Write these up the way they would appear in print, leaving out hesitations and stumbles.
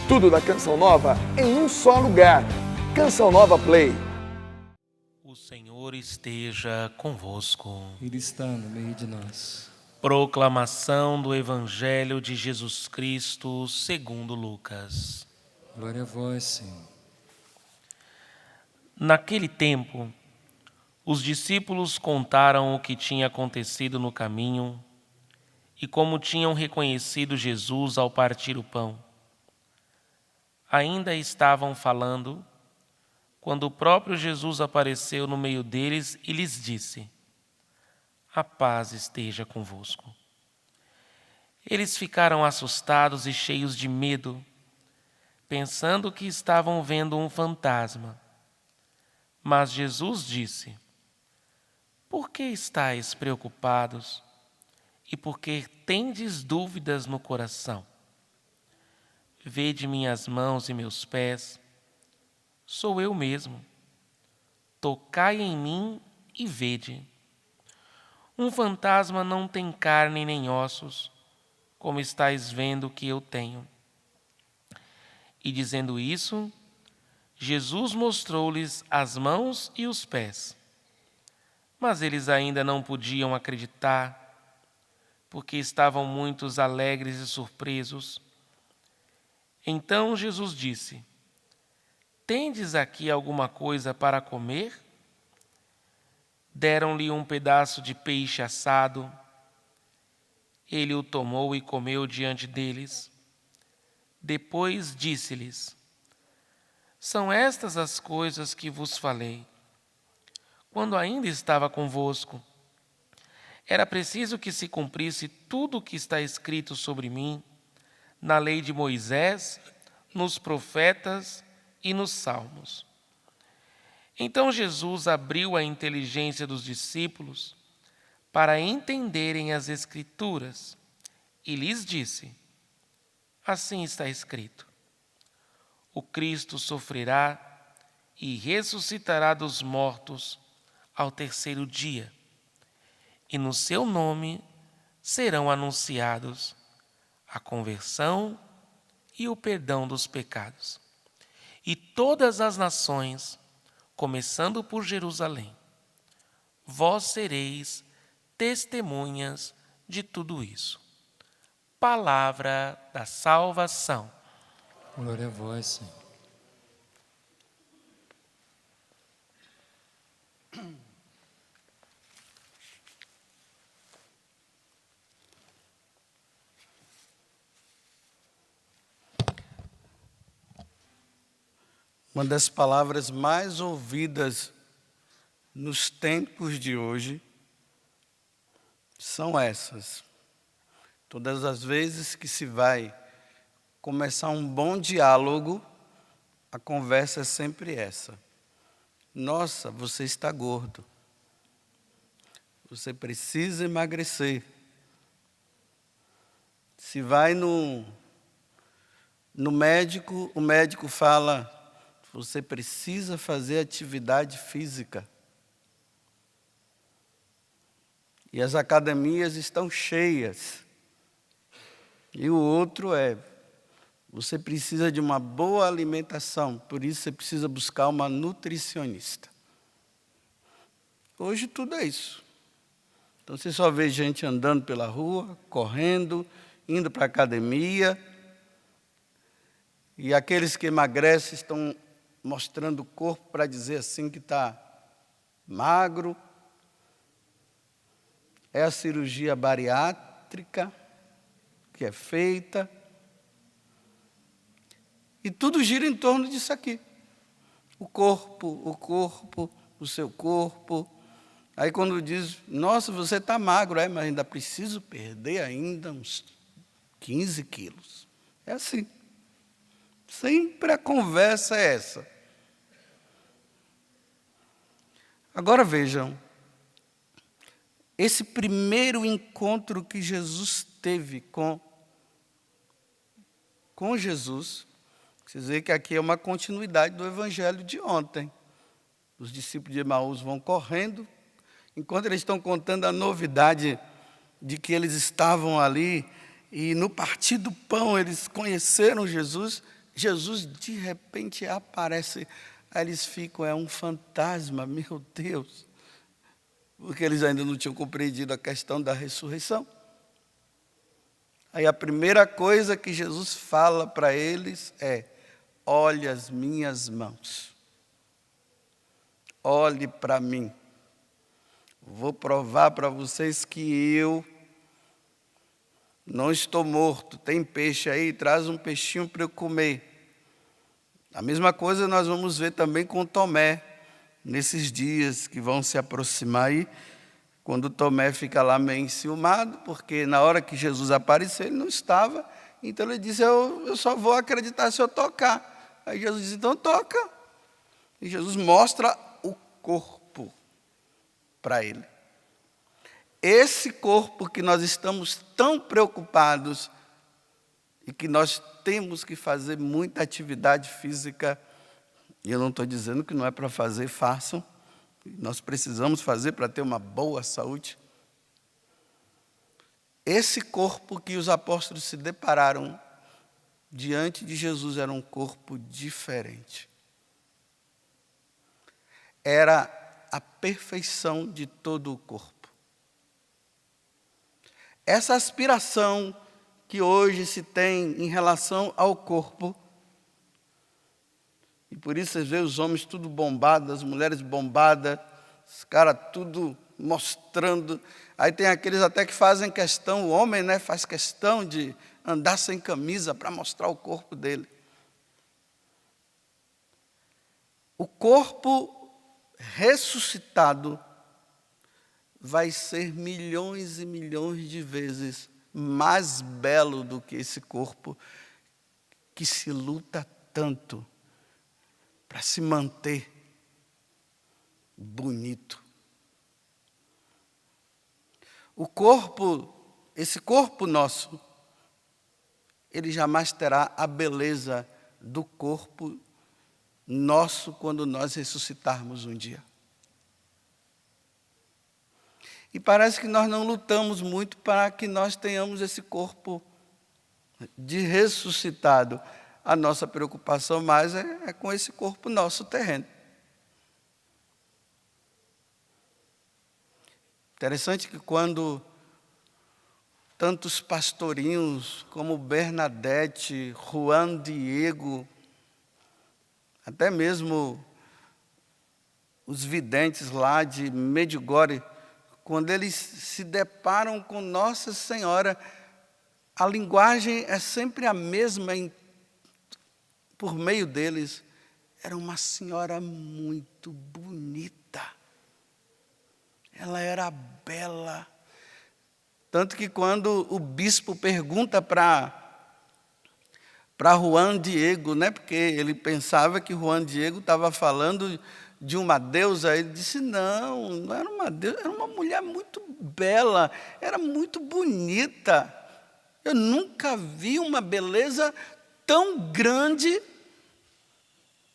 Tudo da Canção Nova em um só lugar. Canção Nova Play. O Senhor esteja convosco. Ele está no meio de nós. Proclamação do Evangelho de Jesus Cristo segundo Lucas. Glória a vós, Senhor. Naquele tempo, os discípulos contaram o que tinha acontecido no caminho e como tinham reconhecido Jesus ao partir o pão. Ainda estavam falando quando o próprio Jesus apareceu no meio deles e lhes disse: "A paz esteja convosco." Eles ficaram assustados e cheios de medo, pensando que estavam vendo um fantasma. Mas Jesus disse: "Por que estáis preocupados? E por que tendes dúvidas no coração? Vede minhas mãos e meus pés. Sou eu mesmo. Tocai em mim e vede. Um fantasma não tem carne nem ossos, como estáis vendo que eu tenho." E dizendo isso, Jesus mostrou-lhes as mãos e os pés. Mas eles ainda não podiam acreditar, porque estavam muito alegres e surpresos. Então Jesus disse: "Tendes aqui alguma coisa para comer?" Deram-lhe um pedaço de peixe assado. Ele o tomou e comeu diante deles. Depois disse-lhes: "São estas as coisas que vos falei, quando ainda estava convosco. Era preciso que se cumprisse tudo o que está escrito sobre mim, na lei de Moisés, nos profetas e nos salmos." Então Jesus abriu a inteligência dos discípulos para entenderem as Escrituras e lhes disse: "Assim está escrito: o Cristo sofrerá e ressuscitará dos mortos ao terceiro dia, e no seu nome serão anunciados a conversão e o perdão dos pecados. E todas as nações, começando por Jerusalém, vós sereis testemunhas de tudo isso." Palavra da salvação. Glória a vós, Senhor. Uma das palavras mais ouvidas nos tempos de hoje são essas. Todas as vezes que se vai começar um bom diálogo, a conversa é sempre essa: "Nossa, você está gordo. Você precisa emagrecer." Se vai no médico, o médico fala: "Você precisa fazer atividade física." E as academias estão cheias. E o outro é: você precisa de uma boa alimentação, por isso você precisa buscar uma nutricionista. Hoje tudo é isso. Então você só vê gente andando pela rua, correndo, indo para a academia. E aqueles que emagrecem estão mostrando o corpo para dizer assim que está magro. É a cirurgia bariátrica que é feita. E tudo gira em torno disso aqui. O corpo, o seu corpo. Aí quando diz: "Nossa, você está magro." Mas ainda preciso perder ainda uns 15 quilos. É assim. Sempre a conversa é essa. Agora vejam, esse primeiro encontro que Jesus teve com Jesus, vocês veem que aqui é uma continuidade do evangelho de ontem. Os discípulos de Emaús vão correndo, enquanto eles estão contando a novidade de que eles estavam ali, e no partir do pão eles conheceram Jesus, Jesus de repente aparece, aí eles ficam, é um fantasma, meu Deus, porque eles ainda não tinham compreendido a questão da ressurreição. Aí a primeira coisa que Jesus fala para eles é: olhe as minhas mãos, olhe para mim, vou provar para vocês que eu não estou morto. Tem peixe aí, traz um peixinho para eu comer. A mesma coisa nós vamos ver também com Tomé, nesses dias que vão se aproximar aí, quando Tomé fica lá meio enciumado, porque na hora que Jesus apareceu ele não estava, então ele disse: eu só vou acreditar se eu tocar. Aí Jesus diz: então toca. E Jesus mostra o corpo para ele. Esse corpo que nós estamos tão preocupados e que nós temos que fazer muita atividade física, e eu não estou dizendo que não é para fazer, façam, nós precisamos fazer para ter uma boa saúde. Esse corpo que os apóstolos se depararam diante de Jesus era um corpo diferente. Era a perfeição de todo o corpo. Essa aspiração que hoje se tem em relação ao corpo, e por isso vocês veem os homens tudo bombados, as mulheres bombadas, os caras tudo mostrando. Aí tem aqueles até que fazem questão, o homem, né, faz questão de andar sem camisa para mostrar o corpo dele. O corpo ressuscitado vai ser milhões e milhões de vezes mais belo do que esse corpo que se luta tanto para se manter bonito. O corpo, esse corpo nosso, ele jamais terá a beleza do corpo nosso quando nós ressuscitarmos um dia. E parece que nós não lutamos muito para que nós tenhamos esse corpo de ressuscitado. A nossa preocupação mais é com esse corpo nosso terreno. Interessante que quando tantos pastorinhos como Bernadette, Juan Diego, até mesmo os videntes lá de Medjugorje, quando eles se deparam com Nossa Senhora, a linguagem é sempre a mesma por meio deles. Era uma senhora muito bonita. Ela era bela. Tanto que quando o bispo pergunta para Juan Diego, né, porque ele pensava que Juan Diego estava falando de uma deusa, ele disse: não era uma deusa, era uma mulher muito bela, era muito bonita. Eu nunca vi uma beleza tão grande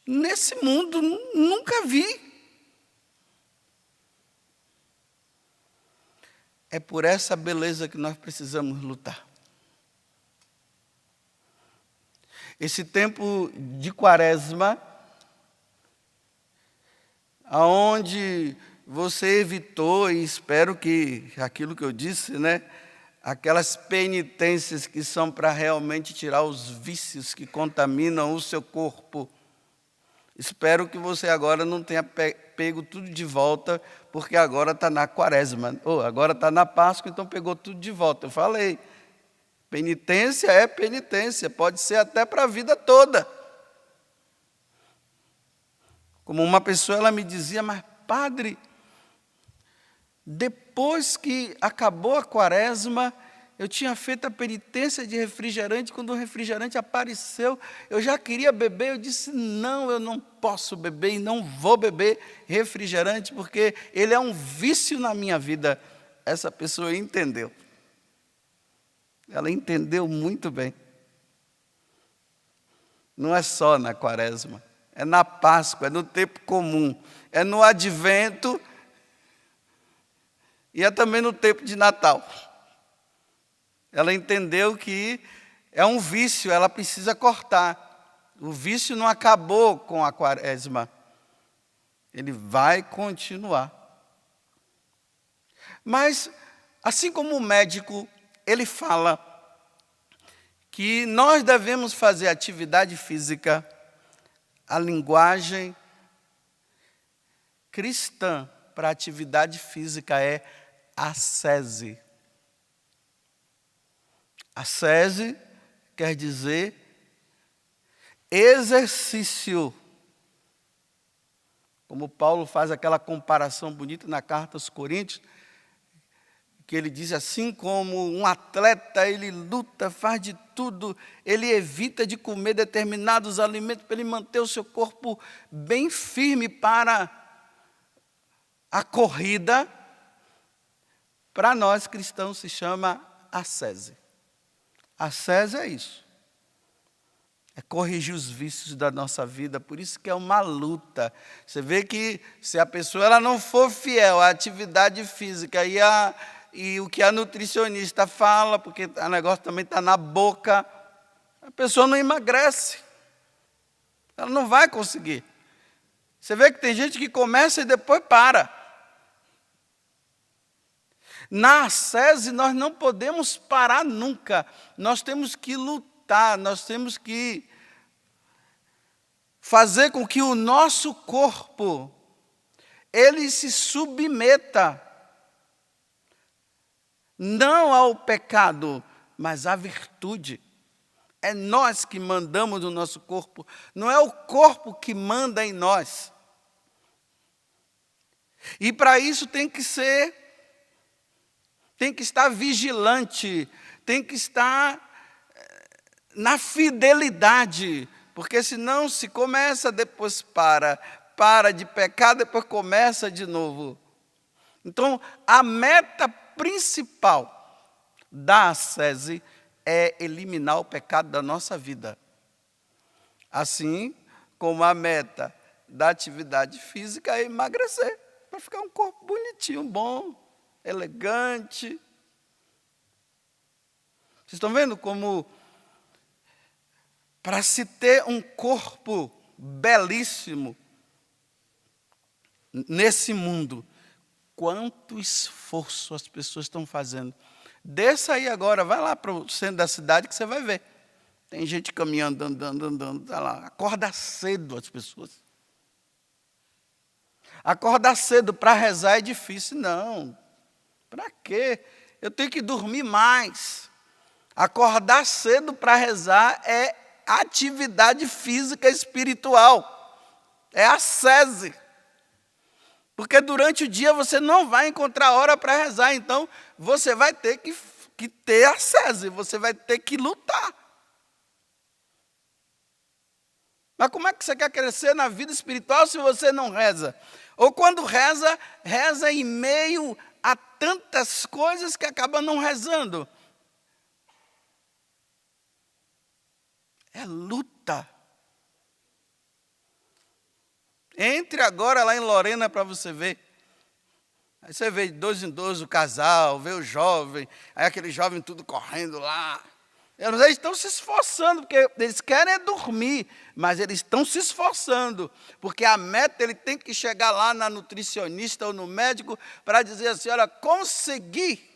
nesse mundo, nunca vi. É por essa beleza que nós precisamos lutar. Esse tempo de Quaresma, aonde você evitou, e espero que aquilo que eu disse, né, aquelas penitências que são para realmente tirar os vícios que contaminam o seu corpo. Espero que você agora não tenha pego tudo de volta, porque agora está na Quaresma, ou agora está na Páscoa, então pegou tudo de volta. Eu falei, penitência é penitência, pode ser até para a vida toda. Como uma pessoa, ela me dizia: mas padre, depois que acabou a Quaresma, eu tinha feito a penitência de refrigerante, quando o refrigerante apareceu, eu já queria beber, eu disse: não, eu não posso beber e não vou beber refrigerante, porque ele é um vício na minha vida. Essa pessoa entendeu. Ela entendeu muito bem. Não é só na Quaresma, é na Páscoa, é no tempo comum, é no Advento e é também no tempo de Natal. Ela entendeu que é um vício, ela precisa cortar. O vício não acabou com a quaresma. Ele vai continuar. Mas, assim como o médico, ele fala que nós devemos fazer atividade física, a linguagem cristã para atividade física é ascese. Ascese quer dizer exercício. Como Paulo faz aquela comparação bonita na carta aos Coríntios, que ele diz assim como um atleta, ele luta, faz de tudo, ele evita de comer determinados alimentos para ele manter o seu corpo bem firme para a corrida. Para nós cristãos se chama ascese. Ascese é isso. É corrigir os vícios da nossa vida, por isso que é uma luta. Você vê que se a pessoa ela não for fiel à atividade física e o que a nutricionista fala, porque o negócio também está na boca, a pessoa não emagrece. Ela não vai conseguir. Você vê que tem gente que começa e depois para. Na ascese nós não podemos parar nunca. Nós temos que lutar, nós temos que fazer com que o nosso corpo ele se submeta não ao pecado, mas à virtude. É nós que mandamos no nosso corpo, não é o corpo que manda em nós. E para isso tem que estar vigilante, tem que estar na fidelidade, porque senão se começa, depois para de pecar, depois começa de novo. Então, a meta principal da ascese é eliminar o pecado da nossa vida. Assim como a meta da atividade física é emagrecer, para ficar um corpo bonitinho, bom, elegante. Vocês estão vendo como, para se ter um corpo belíssimo nesse mundo, quanto esforço as pessoas estão fazendo. Desça aí agora, vai lá para o centro da cidade que você vai ver. Tem gente caminhando, andando, tá lá. Acorda cedo as pessoas. Acordar cedo para rezar é difícil, não. Para quê? Eu tenho que dormir mais. Acordar cedo para rezar é atividade física espiritual. É ascese. Porque durante o dia você não vai encontrar hora para rezar, então você vai ter que ter ascese, você vai ter que lutar. Mas como é que você quer crescer na vida espiritual se você não reza? Ou quando reza, reza em meio a tantas coisas que acaba não rezando. É luta. Entre agora lá em Lorena para você ver. Aí você vê de 2 em 2 o casal, vê o jovem, aí aquele jovem tudo correndo lá. Eles estão se esforçando, porque eles querem é dormir, mas eles estão se esforçando, porque a meta ele tem que chegar lá na nutricionista ou no médico para dizer assim, olha, consegui.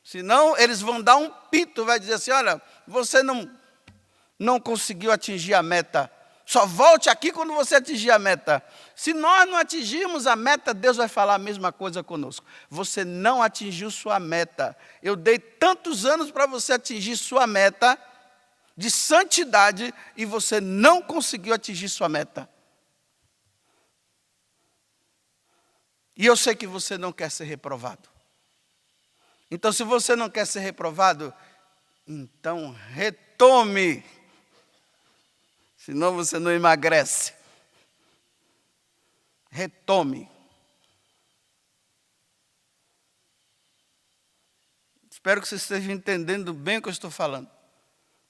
Senão eles vão dar um pito, vai dizer assim, olha, você não conseguiu atingir a meta. Só volte aqui quando você atingir a meta. Se nós não atingirmos a meta, Deus vai falar a mesma coisa conosco. Você não atingiu sua meta. Eu dei tantos anos para você atingir sua meta de santidade e você não conseguiu atingir sua meta. E eu sei que você não quer ser reprovado. Então, se você não quer ser reprovado, então retome. Senão você não emagrece. Retome. Espero que vocês estejam entendendo bem o que eu estou falando.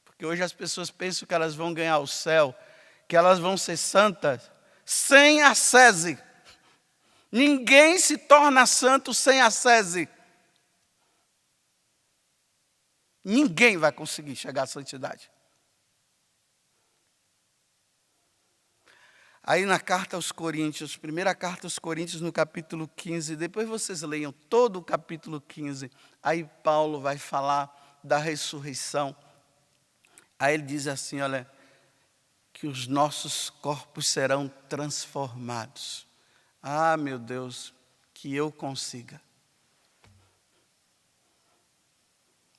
Porque hoje as pessoas pensam que elas vão ganhar o céu, que elas vão ser santas, sem ascese. Ninguém se torna santo sem ascese. Ninguém vai conseguir chegar à santidade. Aí na carta aos Coríntios, primeira carta aos Coríntios, no capítulo 15, depois vocês leiam todo o capítulo 15, aí Paulo vai falar da ressurreição. Aí ele diz assim, olha, que os nossos corpos serão transformados. Ah, meu Deus, que eu consiga.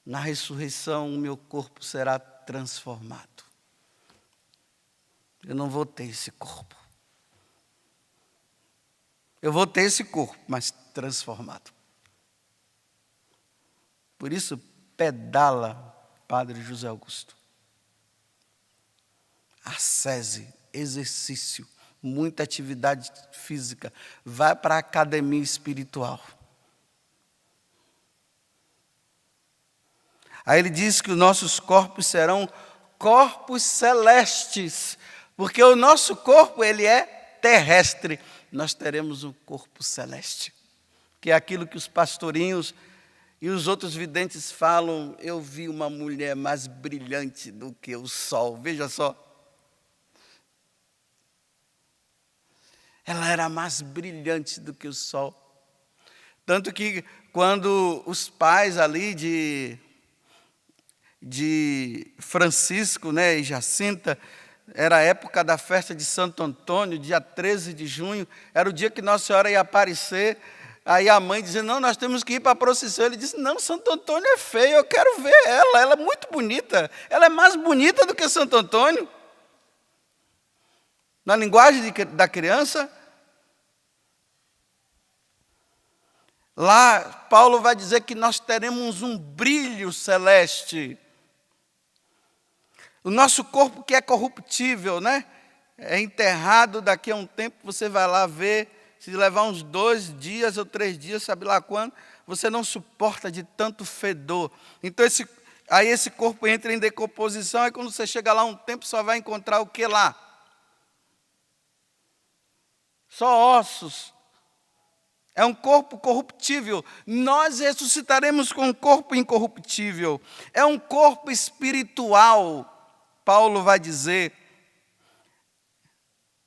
Na ressurreição, o meu corpo será transformado. Eu não vou ter esse corpo. Eu vou ter esse corpo, mas transformado. Por isso, pedala, Padre José Augusto. Ascese, exercício, muita atividade física. Vai para a academia espiritual. Aí ele diz que os nossos corpos serão corpos celestes, porque o nosso corpo ele é terrestre. Nós teremos um corpo celeste, que é aquilo que os pastorinhos e os outros videntes falam. Eu vi uma mulher mais brilhante do que o sol. Veja só. Ela era mais brilhante do que o sol. Tanto que quando os pais ali de Francisco, né, e Jacinta, era a época da festa de Santo Antônio, dia 13 de junho, era o dia que Nossa Senhora ia aparecer. Aí a mãe dizia, não, nós temos que ir para a procissão. Ele disse, não, Santo Antônio é feio, eu quero ver ela é muito bonita. Ela é mais bonita do que Santo Antônio. Na linguagem da criança. Lá, Paulo vai dizer que nós teremos um brilho celeste. O nosso corpo que é corruptível, né? É enterrado, daqui a um tempo você vai lá ver, se levar uns 2 dias ou 3 dias, sabe lá quando, você não suporta de tanto fedor. Então aí esse corpo entra em decomposição, e quando você chega lá um tempo, só vai encontrar o que lá? Só ossos. É um corpo corruptível. Nós ressuscitaremos com um corpo incorruptível. É um corpo espiritual. Paulo vai dizer,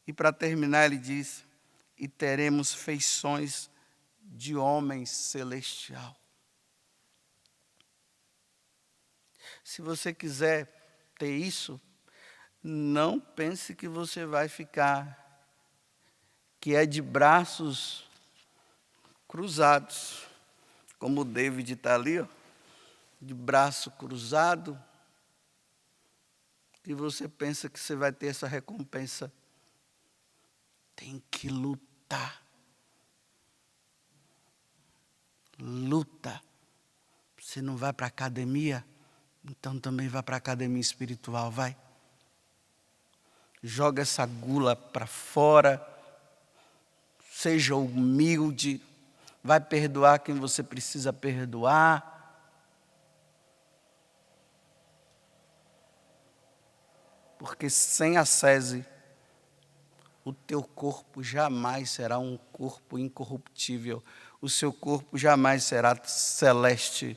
e para terminar ele diz, e teremos feições de homem celestial. Se você quiser ter isso, não pense que você vai ficar, que é de braços cruzados, como o David está ali, ó, de braço cruzado, e você pensa que você vai ter essa recompensa. Tem que lutar. Luta. Você não vai para a academia? Então também vai para a academia espiritual, vai. Joga essa gula para fora. Seja humilde. Vai perdoar quem você precisa perdoar. Porque sem ascese, o teu corpo jamais será um corpo incorruptível. O seu corpo jamais será celeste.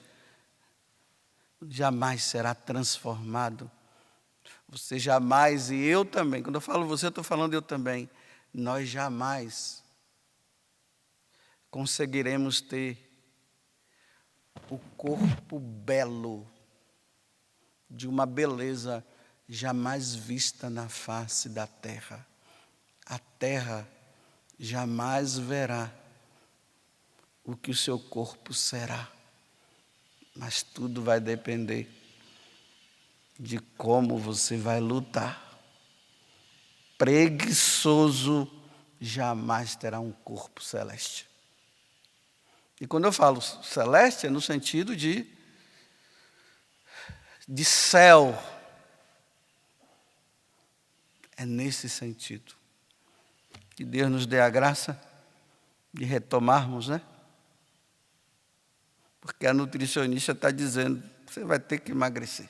Jamais será transformado. Você jamais, e eu também, quando eu falo você, eu estou falando eu também. Nós jamais conseguiremos ter o corpo belo, de uma beleza jamais vista na face da terra. A terra jamais verá o que o seu corpo será. Mas tudo vai depender de como você vai lutar. Preguiçoso jamais terá um corpo celeste. E quando eu falo celeste, é no sentido de céu. É nesse sentido. Que Deus nos dê a graça de retomarmos, né? Porque a nutricionista está dizendo, você vai ter que emagrecer.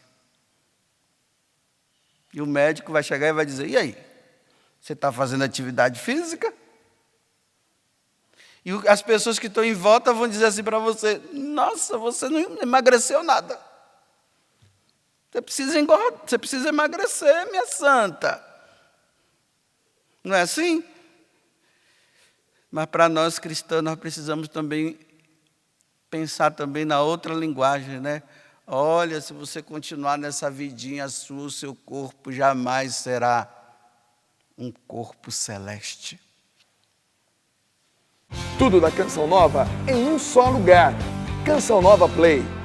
E o médico vai chegar e vai dizer, e aí? Você está fazendo atividade física? E as pessoas que estão em volta vão dizer assim para você, nossa, você não emagreceu nada. Você precisa engordar, você precisa emagrecer, minha santa. Não é assim? Mas para nós cristãos, nós precisamos também pensar também na outra linguagem, né? Olha, se você continuar nessa vidinha sua, o seu corpo jamais será um corpo celeste. Tudo da Canção Nova em um só lugar. Canção Nova Play.